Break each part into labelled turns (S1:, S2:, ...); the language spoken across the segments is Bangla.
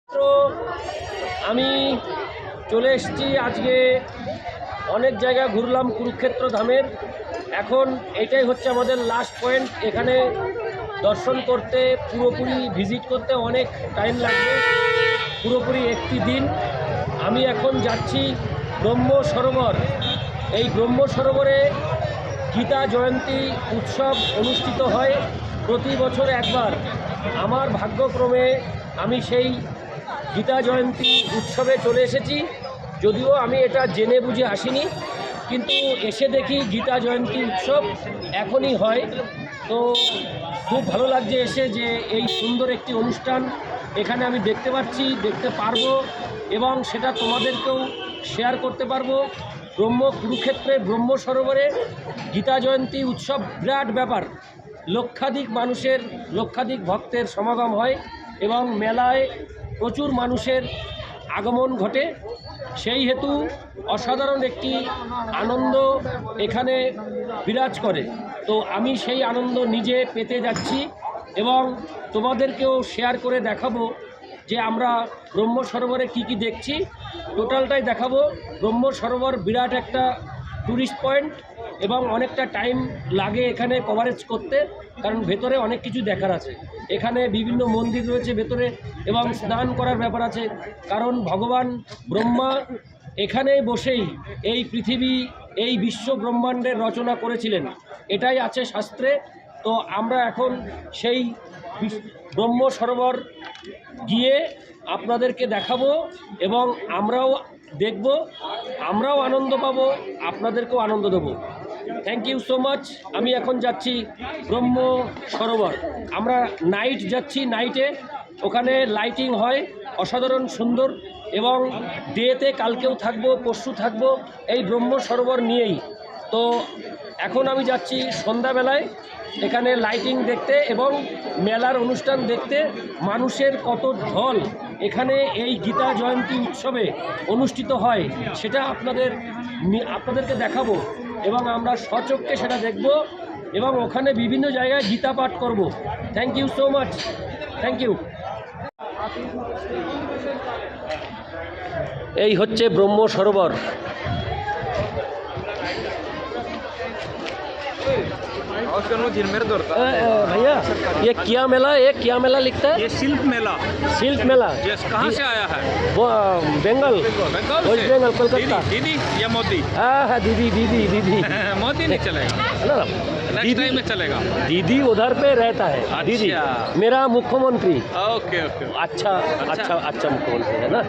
S1: তো আমি চলে এসেছি আজকে অনেক জায়গা ঘুরলাম কুরুক্ষেত্র ধামের। এখন এটাই হচ্ছে আমাদের লাস্ট পয়েন্ট। এখানে দর্শন করতে পুরোপুরি ভিজিট করতে অনেক টাইম লাগবে, পুরোপুরি একটি দিন। আমি এখন যাচ্ছি ব্রহ্ম সরোবর। এই ব্রহ্ম সরোবরে গীতা জয়ন্তী উৎসব অনুষ্ঠিত হয় প্রতি বছর একবার। আমার ভাগ্যক্রমে আমি সেই গীতা জয়ন্তী উৎসবে চলে এসেছি। যদিও আমি এটা জেনে বুঝে আসিনি, কিন্তু এসে দেখি গীতা জয়ন্তী উৎসব এখনই হয়। তো খুব ভালো লাগছে এসে যে এই সুন্দর একটি অনুষ্ঠান এখানে আমি দেখতে পারবো এবং সেটা তোমাদেরকেও শেয়ার করতে পারবো। কুরুক্ষেত্রের ব্রহ্ম সরোবরে গীতা জয়ন্তী উৎসব বিরাট ব্যাপার। লক্ষাধিক ভক্তের সমাগম হয় এবং মেলায় প্রচুর মানুষের আগমন ঘটে। সেই হেতু অসাধারণ একটি আনন্দ এখানে বিরাজ করে। তো আমি সেই আনন্দ নিজে পেতে যাচ্ছি এবং তোমাদেরকেও শেয়ার করে দেখাবো যে আমরা ব্রহ্ম সরোবরে কী কী দেখছি। টোটালটাই দেখাবো। ব্রহ্ম সরোবর বিরাট একটা ট্যুরিস্ট পয়েন্ট এবং অনেকটা টাইম লাগে এখানে কভারেজ করতে, কারণ ভেতরে অনেক কিছু দেখার আছে। এখানে বিভিন্ন মন্দির রয়েছে ভেতরে এবং স্নান করার ব্যাপার আছে, কারণ ভগবান ব্রহ্মা এখানেই বসেই এই পৃথিবী, এই বিশ্ব ব্রহ্মাণ্ডের রচনা করেছিলেন, এটাই আছে শাস্ত্রে। তো আমরা এখন সেই ব্রহ্ম সরোবর গিয়ে আপনাদেরকে দেখাবো এবং আমরাও দেখব, আমরাও আনন্দ পাবো, আপনাদেরকেও আনন্দ দেবো। Thank you so much. আমি এখন যাচ্ছি ব্রহ্ম সরোবর। আমরা নাইট যাচ্ছি, নাইটে ওখানে লাইটিং হয় অসাধারণ সুন্দর, এবং ডেতে কালকেও থাকবো, পরশু থাকবো এই ব্রহ্ম সরোবর নিয়েই। তো এখন আমি যাচ্ছি সন্ধ্যাবেলায় এখানে লাইটিং দেখতে এবং মেলার অনুষ্ঠান দেখতে। মানুষের কত ঢল এখানে এই গীতা জয়ন্তী উৎসবে অনুষ্ঠিত হয় সেটা আপনাদেরকে দেখাবো এবং আমরা স্বচক্ষে সেটা দেখব এবং ওখানে বিভিন্ন জায়গায় গীতা পাঠ করব। Thank you so much, thank you. এই হচ্ছে ব্রহ্ম সরোবর। भैया ये क्या मेला, लिखता है?
S2: ये सिल्क मेला।
S1: सिल्क मेला
S2: यस, कहाँ से आया है?
S1: वो बंगाल, वेस्ट बंगाल, कोलकाता।
S2: दीदी या मोदी?
S1: हाँ दीदी।
S2: मोदी नहीं चलेगा,
S1: ना
S2: नेक्स्ट टाइम में चलेगा।
S1: दीदी उधर पे रहता है। दीदी मेरा मुख्यमंत्री।
S2: Okay okay.
S1: अच्छा मुख्यमंत्री है ना।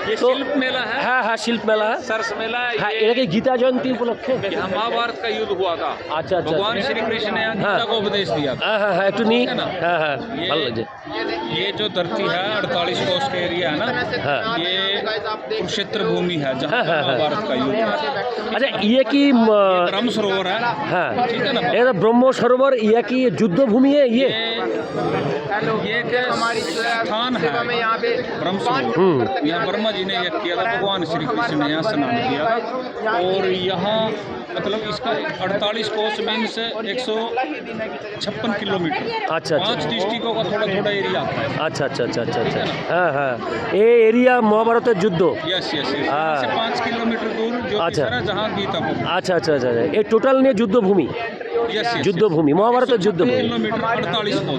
S2: ये
S1: तो
S2: शिल्प मेला है।
S1: हाँ शिल्प मेला है,
S2: सरस मेला है।
S1: हाँ ये गीता जयंती उपलक्षे
S2: यहाँ महाभारत का युद्ध हुआ था।
S1: अच्छा
S2: भगवान श्री कृष्ण ने यहाँ गीता को उपदेश दिया था।
S1: हाँ एक तो नहीं
S2: है ना?
S1: हाँ
S2: ये जो धरती है 48 कोस का एरिया है ना, ये कुरुक्षेत्र भूमि है जहाँ महाभारत का युद्ध है।
S1: अच्छा ये की
S2: ब्रह्म सरोवर है।
S1: हाँ
S2: ठीक है ना,
S1: ये ब्रह्म सरोवर ये की युद्ध भूमि है। ये
S2: एक स्थान है ब्रह्म सरोवर। यहाँ ब्रह्मा जी ने यज्ञ किया था, भगवान श्री कृष्ण ने यहाँ स्नान किया था। और यहाँ मतलब इसका 48 कोस मीन्स 156 किलोमीटर।
S1: अच्छा
S2: 5 डिस्ट्रिक्टों का थोड़ा एरिया आता है।
S1: अच्छा हाँ ये एरिया महाभारत युद्ध।
S2: यस 5 किलोमीटर दूर जो जहाँ गीता को।
S1: अच्छा ये टोटल ने युद्ध भूमि। युद्ध भूमि महाभारत युद्ध भूमि।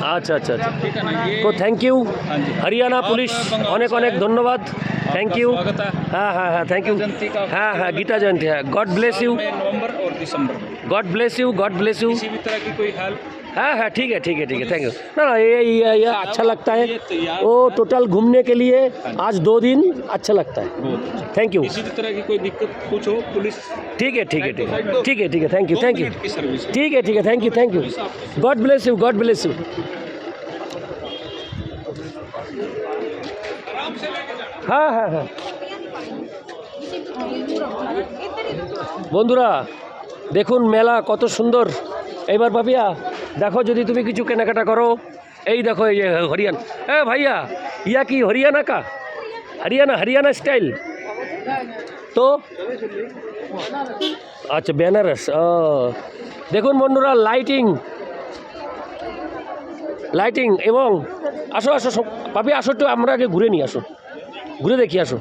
S1: अच्छा
S2: ठीक है ना। ये
S1: तो थैंक यू हरियाणा पुलिस, अनेक धन्यवाद। Thank you. हाँ थैंक यू। हाँ गीता जयंती है। God bless you.
S2: नवंबर और दिसंबर में।
S1: God bless you.
S2: किसी भी तरह की कोई हेल्प।
S1: हाँ ठीक है थैंक यू। ना ये अच्छा लगता है वो टोटल घूमने के लिए। आज 2 दिन अच्छा लगता है। Thank you.
S2: किसी भी तरह की कोई दिक्कत कुछ हो पुलिस।
S1: ठीक है थैंक यू। Thank you. ठीक है thank you. God bless you. हाँ বন্ধুরা দেখুন মেলা কত সুন্দর। এবার বাপিয়া দেখো যদি তুমি কিছু কেনাকাটা করো। এই দেখো এই হরিয়ানা। ভাইয়া ইয়া কি হরিয়ানা का हरियाणा स्टाइल তো আচ্ছা বেনারস। দেখুন বন্ধুরা লাইটিং এবং আসো পাপি আসো, একটু আমরা আগে ঘুরে নিই আসো। ঘুরে দেখি, আসো।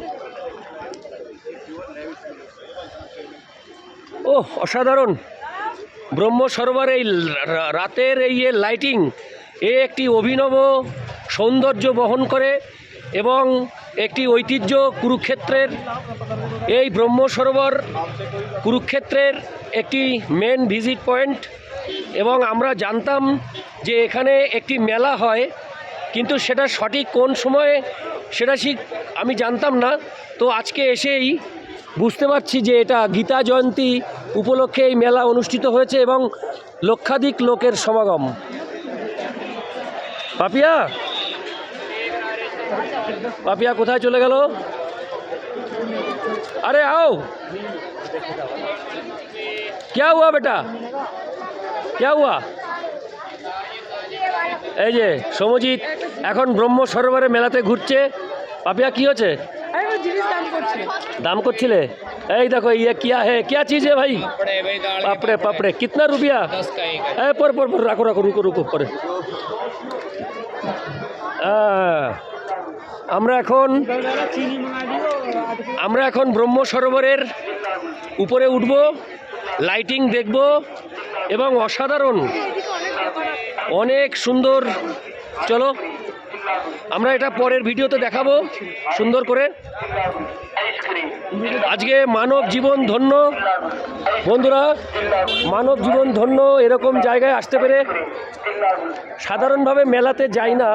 S1: ও অসাধারণ! ব্রহ্ম সরোবর এই রাতের এই লাইটিং একটি অভিনব সৌন্দর্য বহন করে এবং একটি ঐতিহ্য কুরুক্ষেত্রের। এই ব্রহ্ম সরোবর কুরুক্ষেত্রের একটি মেন ভিজিট পয়েন্ট এবং আমরা জানতাম যে এখানে একটি মেলা হয়, কিন্তু সেটা সঠিক কোন সময়ে সেটা ঠিক আমি জানতাম না। তো আজকে এসেই বুঝতে পারছি যে এটা গীতা জয়ন্তী উপলক্ষে এই মেলা অনুষ্ঠিত হয়েছে এবং লক্ষাধিক লোকের সমাগম। পাপিয়া, পাপিয়া কোথায় চলে গেল? আরে आओ, क्या हुआ बेटा, क्या हुआ? এই যে সমজিৎ এখন ব্রহ্ম সরোবরে মেলাতে ঘুরছে। পাপিয়া কি হচ্ছে? দাম করছিলে? এই দেখো ইয়ে কিয়া হে, क्या चीज़ है भाई? पापड़े पापड़े कितना रुपया? पर রাখো রাখো, রুকো রুকো পরে। আমরা এখন ব্রহ্ম সরোবরের উপরে উঠব, লাইটিং দেখব এবং অসাধারণ, অনেক সুন্দর। চলো আমরা এটা পরের ভিডিওতে দেখাবো সুন্দর করে। আজকে মানব জীবন ধন্য বন্ধুরা, মানব জীবন ধন্য এরকম জায়গায় আসতে পেরে। সাধারণভাবে মেলাতে যাই না,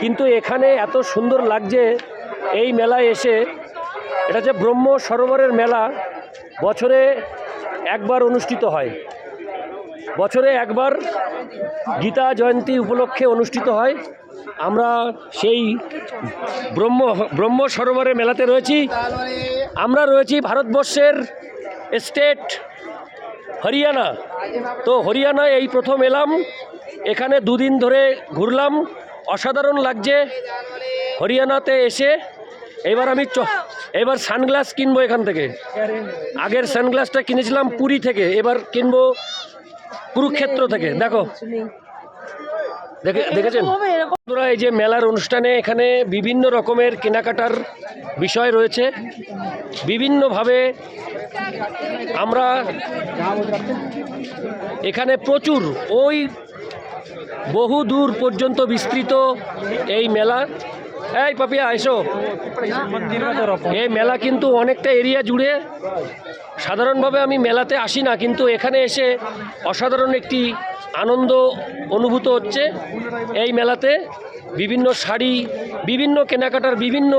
S1: কিন্তু এখানে এত সুন্দর লাগছে এই মেলায় এসে। এটা যে ব্রহ্ম সরোবরের মেলা বছরে একবার অনুষ্ঠিত হয়, বছরে একবার গীতা জয়ন্তী উপলক্ষে অনুষ্ঠিত হয়। আমরা সেই ব্রহ্ম সরোবরের মেলাতে রয়েছি। আমরা রয়েছি ভারতবর্ষের স্টেট হরিয়ানা। তো হরিয়ানায় এই প্রথম এলাম, এখানে দুদিন ধরে ঘুরলাম, অসাধারণ লাগছে হরিয়ানাতে এসে। এবার সানগ্লাস কিনবো এখান থেকে। আগের সানগ্লাসটা কিনেছিলাম পুরী থেকে, এবার কিনবো কুরুক্ষেত্র থেকে। দেখো, দেখেছেন বন্ধুরা, এই যে মেলার অনুষ্ঠানে এখানে বিভিন্ন রকমের কেনাকাটার বিষয় রয়েছে। বিভিন্নভাবে আমরা এখানে প্রচুর, ওই বহু দূর পর্যন্ত বিস্তৃত এই মেলা। এই পাপিয়া এসো। এই মেলা কিন্তু অনেকটা এরিয়া জুড়ে। সাধারণভাবে আমি মেলাতে আসি না, কিন্তু এখানে এসে অসাধারণ একটি আনন্দ অনুভূত হচ্ছে। এই মেলাতে বিভিন্ন শাড়ি, বিভিন্ন কেনাকাটার বিভিন্ন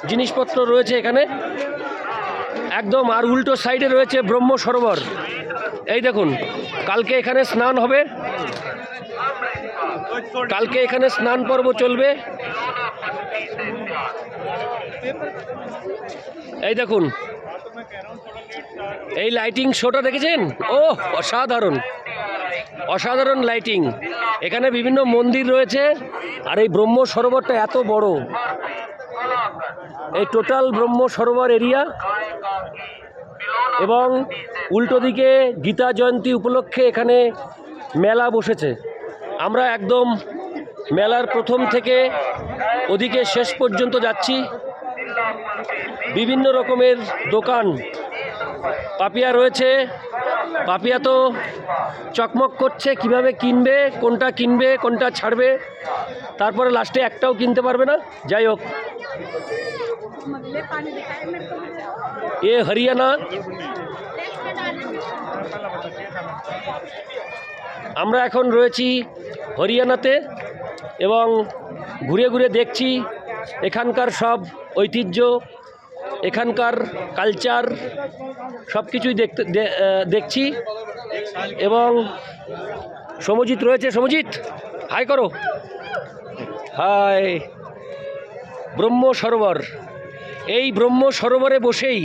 S1: জিনিসপত্র রয়েছে এখানে একদম। আর উল্টো সাইডে রয়েছে ব্রহ্ম সরোবর। এই দেখুন, কালকে এখানে স্নান হবে, কালকে এখানে স্নান পর্ব চলবে। এই দেখুন, এই লাইটিং শোটা দেখেছেন? ও অসাধারণ, অসাধারণ লাইটিং। এখানে বিভিন্ন মন্দির রয়েছে। আর এই ব্রহ্ম সরোবরটা এত বড়, এই টোটাল ব্রহ্ম সরোবর এরিয়া। এবং উল্টো দিকে গীতা জয়ন্তী উপলক্ষে এখানে মেলা বসেছে। আমরা একদম মেলার প্রথম থেকে ওদিকে শেষ পর্যন্ত যাচ্ছি। বিভিন্ন রকমের দোকান। পাপিয়া রয়েছে, পাপিয়া তো চকমক করছে কিভাবে কিনবে কোনটা ছাড়বে, তারপরে লাস্টে একটাও কিনতে পারবে না। যাই হোক, এ হরিয়ানা। আমরা এখন রয়েছি হরিয়ানাতে এবং ঘুরে ঘুরে দেখছি এখানকার সব ঐতিহ্য, এখানকার কালচার সব কিছুই দেখছি। এবং সমজিৎ রয়েছে। সমজিৎ হাই করো। হাই। ব্রহ্ম সরোবর, এই ব্রহ্ম সরোবরে বসেই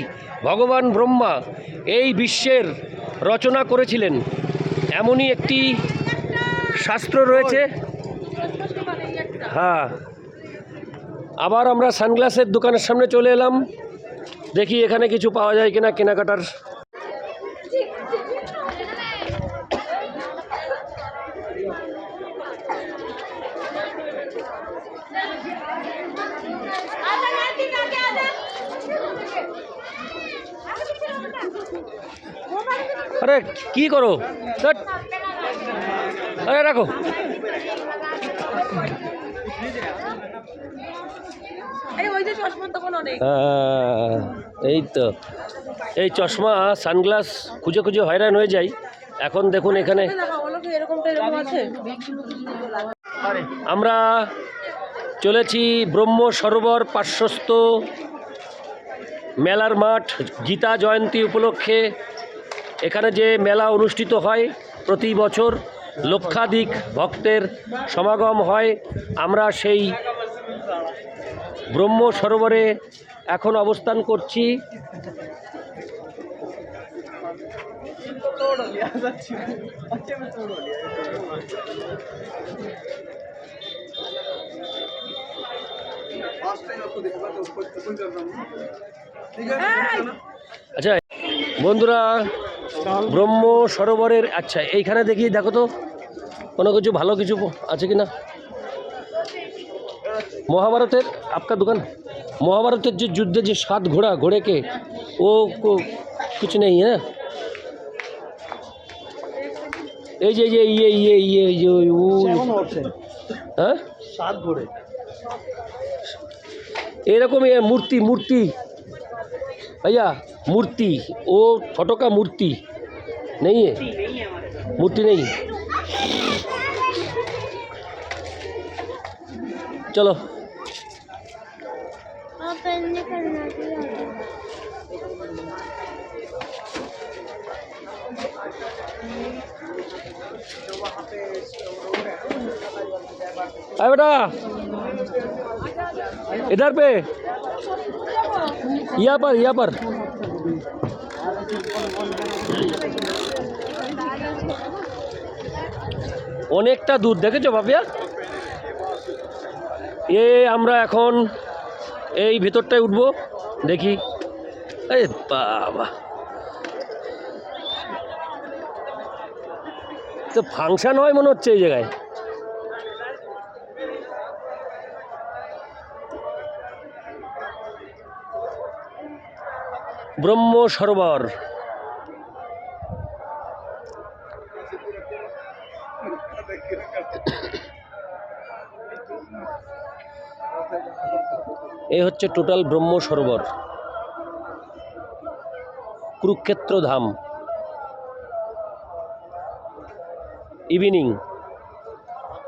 S1: ভগবান ব্রহ্মা এই বিশ্বের রচনা করেছিলেন, এমনই একটি শাস্ত্র রয়েছে। হ্যাঁ, আবার আমরা সানগ্লাসের দোকানের সামনে চলে এলাম, দেখি এখানে কিছু পাওয়া যায় কিনা কেনাকাটার। আরে কি করো ধ্যাৎ। আরে রাখো। এই তো এই চশমা সানগ্লাস খুঁজে খুঁজে হয়রান হয়ে যাই। এখন দেখুন এখানে আমরা চলেছি ব্রহ্ম সরোবর পার্শ্বস্থ মেলার মাঠ গীতা জয়ন্তী উপলক্ষে। এখানে যে মেলা অনুষ্ঠিত হয় প্রতি বছর, লক্ষাধিক ভক্তের সমাগম হয়। আমরা সেই ব্রহ্ম সরোবরে এখন অবস্থান করছি। আচ্ছা বন্ধুরা, ব্রহ্ম সরোবরের আচ্ছা এইখানে দেখি, দেখো তো কোনো কিছু ভালো কিছু আছে কি না। মহাভারতের আপনার দোকান, মহাভারতের যে যুদ্ধে যে 7 ঘোড়ে কে ও কিছু নেই হ্যাঁ। এই যে হ্যাঁ 7 ঘোড়ে এরকম মূর্তি भैया मूर्ति वो फोटो का मूर्ति नहीं है, मूर्ति नहीं। चलो अरे बेटा इधर पे यहाँ पर অনেকটা দূর দেখেছো বাপিয়া। আমরা এখন এই ভেতরটায় উঠবো, দেখি। এই বাবা, তো ফাংশন হয় মনে হচ্ছে এই জায়গায়। ব্রহ্ম সরোবর এই হচ্ছে টোটাল ব্রহ্ম সরোবর, কুরুক্ষেত্র ধাম। ইভিনিং,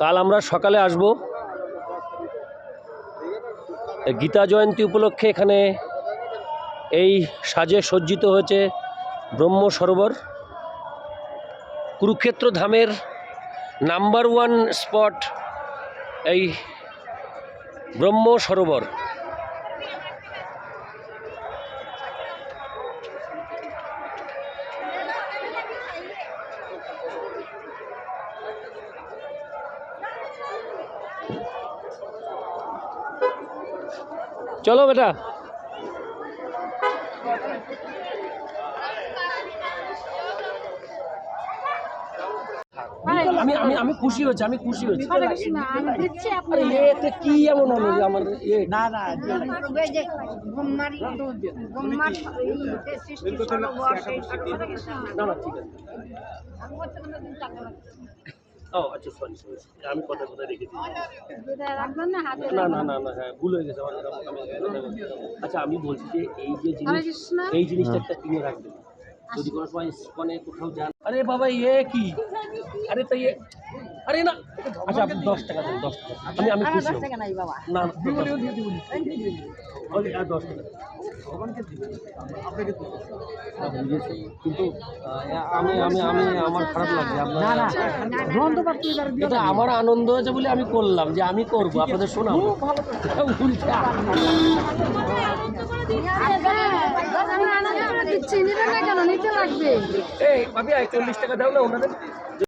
S1: কাল আমরা সকালে আসব। গীতা জয়ন্তী উপলক্ষে এখানে এই সাজে সজ্জিত হয়েছে ব্রহ্ম সরোবর। কুরুক্ষেত্র ধামের নাম্বার 1 স্পট এই ব্রহ্ম সরোবর। চলো বেটা, আমি খুশি হয়েছি, আরে এতে কি এমন হলো যে আমার না ঠিক আছে। ও আচ্ছা সরি আমি কথা রেখে দিই। না হ্যাঁ ভুল হয়ে গেছে আমার। আচ্ছা আমি বলছি যে এই জিনিসটা একটা কিনে রাখবেন, যদি কোনো সময় মানে কোথাও যান। আরে বাবা কি, আরে তো আরে না আচ্ছা আপনি 10 টাকা দেন, 10 টাকা আমি খুশি হব। না 10 টাকা আপনাকে বুঝেছি, কিন্তু আমি আমার খারাপ লাগছে। এটা আমার আনন্দ হয়েছে বলে আমি করলাম, যে আমি করবো আপনাদের শোনাবো। এই ভাবি 40 টাকা দাও না ওনাদের।